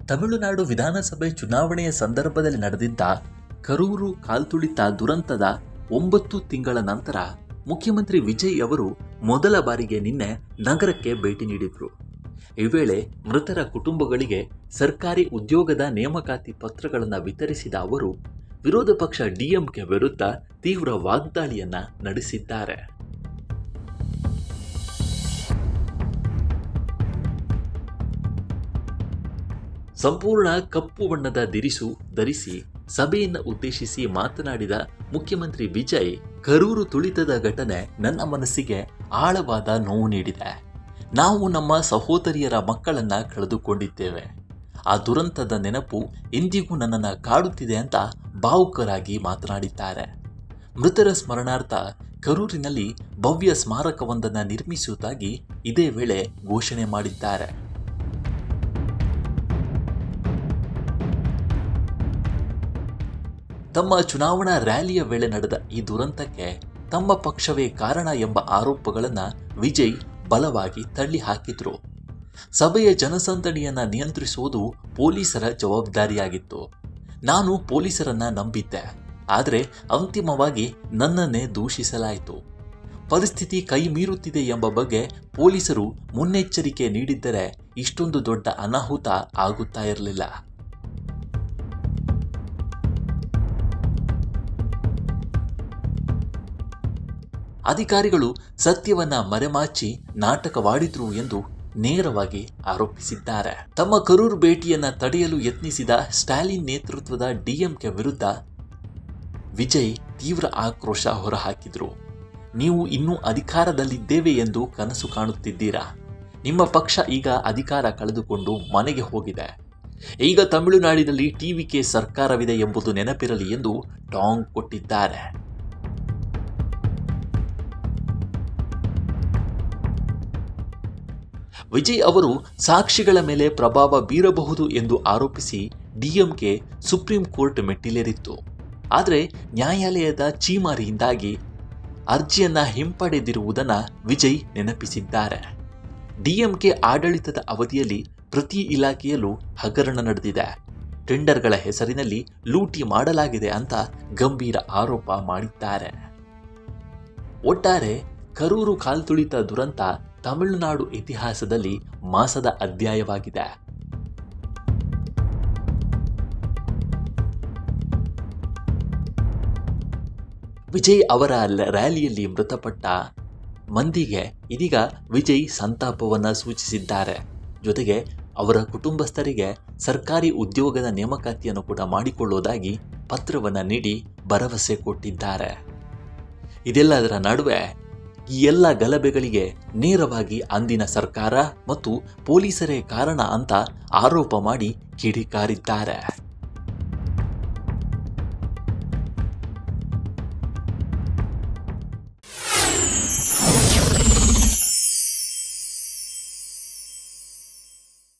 ತಮಿಳುನಾಡು ವಿಧಾನಸಭೆ ಚುನಾವಣೆಯ ಸಂದರ್ಭದಲ್ಲಿ ನಡೆದಿದ್ದ ಕರೂರು ಕಾಲ್ತುಳಿತ ದುರಂತದ 9 ತಿಂಗಳ ನಂತರ ಮುಖ್ಯಮಂತ್ರಿ ವಿಜಯ್ ಅವರು ಮೊದಲ ಬಾರಿಗೆ ನಿನ್ನೆ ನಗರಕ್ಕೆ ಭೇಟಿ ನೀಡಿದರು. ಈ ವೇಳೆ ಮೃತರ ಕುಟುಂಬಗಳಿಗೆ ಸರ್ಕಾರಿ ಉದ್ಯೋಗದ ನೇಮಕಾತಿ ಪತ್ರಗಳನ್ನು ವಿತರಿಸಿದ ಅವರು ವಿರೋಧ ಪಕ್ಷ ಡಿಎಂಕೆ ವಿರುದ್ಧ ತೀವ್ರ ವಾಗ್ದಾಳಿಯನ್ನ ನಡೆಸಿದ್ದಾರೆ. ಸಂಪೂರ್ಣ ಕಪ್ಪು ಬಣ್ಣದ ದಿರಿಸು ಧರಿಸಿ ಸಭೆಯನ್ನು ಉದ್ದೇಶಿಸಿ ಮಾತನಾಡಿದ ಮುಖ್ಯಮಂತ್ರಿ ವಿಜಯ್, ಕರೂರು ತುಳಿತದ ಘಟನೆ ನನ್ನ ಮನಸ್ಸಿಗೆ ಆಳವಾದ ನೋವು ನೀಡಿದೆ. ನಾವು ನಮ್ಮ ಸಹೋದರಿಯರ ಮಕ್ಕಳನ್ನ ಕಳೆದುಕೊಂಡಿದ್ದೇವೆ. ಆ ದುರಂತದ ನೆನಪು ಇಂದಿಗೂ ನನ್ನನ್ನು ಕಾಡುತ್ತಿದೆ ಅಂತ ಭಾವುಕರಾಗಿ ಮಾತನಾಡಿದ್ದಾರೆ. ಮೃತರ ಸ್ಮರಣಾರ್ಥ ಕರೂರಿನಲ್ಲಿ ಭವ್ಯ ಸ್ಮಾರಕವೊಂದನ್ನು ನಿರ್ಮಿಸುವುದಾಗಿ ಇದೇ ವೇಳೆ ಘೋಷಣೆ ಮಾಡಿದ್ದಾರೆ. ತಮ್ಮ ಚುನಾವಣಾ ರ್ಯಾಲಿಯ ವೇಳೆ ನಡೆದ ಈ ದುರಂತಕ್ಕೆ ತಮ್ಮ ಪಕ್ಷವೇ ಕಾರಣ ಎಂಬ ಆರೋಪಗಳನ್ನು ವಿಜಯ್ ಬಲವಾಗಿ ತಳ್ಳಿ ಹಾಕಿದ್ರು. ಸಭೆಯ ಜನಸಂದಣಿಯನ್ನ ನಿಯಂತ್ರಿಸುವುದು ಪೊಲೀಸರ ಜವಾಬ್ದಾರಿಯಾಗಿತ್ತು. ನಾನು ಪೊಲೀಸರನ್ನ ನಂಬಿದ್ದೆ, ಆದರೆ ಅಂತಿಮವಾಗಿ ನನ್ನನ್ನೇ ದೂಷಿಸಲಾಯಿತು. ಪರಿಸ್ಥಿತಿ ಕೈ ಮೀರುತ್ತಿದೆ ಎಂಬ ಬಗ್ಗೆ ಪೊಲೀಸರು ಮುನ್ನೆಚ್ಚರಿಕೆ ನೀಡಿದ್ದರೆ ಇಷ್ಟೊಂದು ದೊಡ್ಡ ಅನಾಹುತ ಆಗುತ್ತಾ ಇರಲಿಲ್ಲ. ಅಧಿಕಾರಿಗಳು ಸತ್ಯವನ್ನ ಮರೆಮಾಚಿ ನಾಟಕವಾಡಿದ್ರು ಎಂದು ನೇರವಾಗಿ ಆರೋಪಿಸಿದ್ದಾರೆ. ತಮ್ಮ ಕರೂರು ಭೇಟಿಯನ್ನ ತಡೆಯಲು ಯತ್ನಿಸಿದ ಸ್ಟಾಲಿನ್ ನೇತೃತ್ವದ ಡಿಎಂಕೆ ವಿರುದ್ಧ ವಿಜಯ್ ತೀವ್ರ ಆಕ್ರೋಶ ಹೊರಹಾಕಿದ್ರು. ನೀವು ಇನ್ನೂ ಅಧಿಕಾರದಲ್ಲಿದ್ದೇವೆ ಎಂದು ಕನಸು ಕಾಣುತ್ತಿದ್ದೀರಾ? ನಿಮ್ಮ ಪಕ್ಷ ಈಗ ಅಧಿಕಾರ ಕಳೆದುಕೊಂಡು ಮನೆಗೆ ಹೋಗಿದೆ. ಈಗ ತಮಿಳುನಾಡಿನಲ್ಲಿ ಟಿವಿಕೆ ಸರ್ಕಾರವಿದೆ ಎಂಬುದು ನೆನಪಿರಲಿ ಎಂದು ಟಾಂಗ್ ಕೊಟ್ಟಿದ್ದಾರೆ. ವಿಜಯ್ ಅವರು ಸಾಕ್ಷಿಗಳ ಮೇಲೆ ಪ್ರಭಾವ ಬೀರಬಹುದು ಎಂದು ಆರೋಪಿಸಿ ಡಿಎಂಕೆ ಸುಪ್ರೀಂ ಕೋರ್ಟ್ ಮೆಟ್ಟಿಲೇರಿತ್ತು. ಆದರೆ ನ್ಯಾಯಾಲಯದ ಛೀಮಾರಿಯಿಂದಾಗಿ ಅರ್ಜಿಯನ್ನ ಹಿಂಪಡೆದಿರುವುದನ್ನು ವಿಜಯ್ ನೆನಪಿಸಿದ್ದಾರೆ. ಡಿಎಂಕೆ ಆಡಳಿತದ ಅವಧಿಯಲ್ಲಿ ಪ್ರತಿ ಇಲಾಖೆಯಲ್ಲೂ ಹಗರಣ ನಡೆದಿದೆ, ಟೆಂಡರ್ಗಳ ಹೆಸರಿನಲ್ಲಿ ಲೂಟಿ ಮಾಡಲಾಗಿದೆ ಅಂತ ಗಂಭೀರ ಆರೋಪ ಮಾಡಿದ್ದಾರೆ. ಒಟ್ಟಾರೆ ಕರೂರು ಕಾಲ್ತುಳಿತ ದುರಂತ ತಮಿಳುನಾಡು ಇತಿಹಾಸದಲ್ಲಿ ಮಾಸದ ಅಧ್ಯಾಯವಾಗಿದೆ. ವಿಜಯ್ ಅವರ ರ್ಯಾಲಿಯಲ್ಲಿ ಮೃತಪಟ್ಟ ಮಂದಿಗೆ ಇದೀಗ ವಿಜಯ್ ಸಂತಾಪವನ್ನು ಸೂಚಿಸಿದ್ದಾರೆ. ಜೊತೆಗೆ ಅವರ ಕುಟುಂಬಸ್ಥರಿಗೆ ಸರ್ಕಾರಿ ಉದ್ಯೋಗದ ನೇಮಕಾತಿಯನ್ನು ಕೂಡ ಮಾಡಿಕೊಳ್ಳುವುದಾಗಿ ಪತ್ರವನ್ನು ನೀಡಿ ಭರವಸೆ ಕೊಟ್ಟಿದ್ದಾರೆ. ಇದೆಲ್ಲದರ ನಡುವೆ ಈ ಎಲ್ಲ ಗಲಭೆಗಳಿಗೆ ನೇರವಾಗಿ ಅಂದಿನ ಸರ್ಕಾರ ಮತ್ತು ಪೊಲೀಸರೇ ಕಾರಣ ಅಂತ ಆರೋಪ ಮಾಡಿ ಕಿಡಿಕಾರಿದ್ದಾರೆ.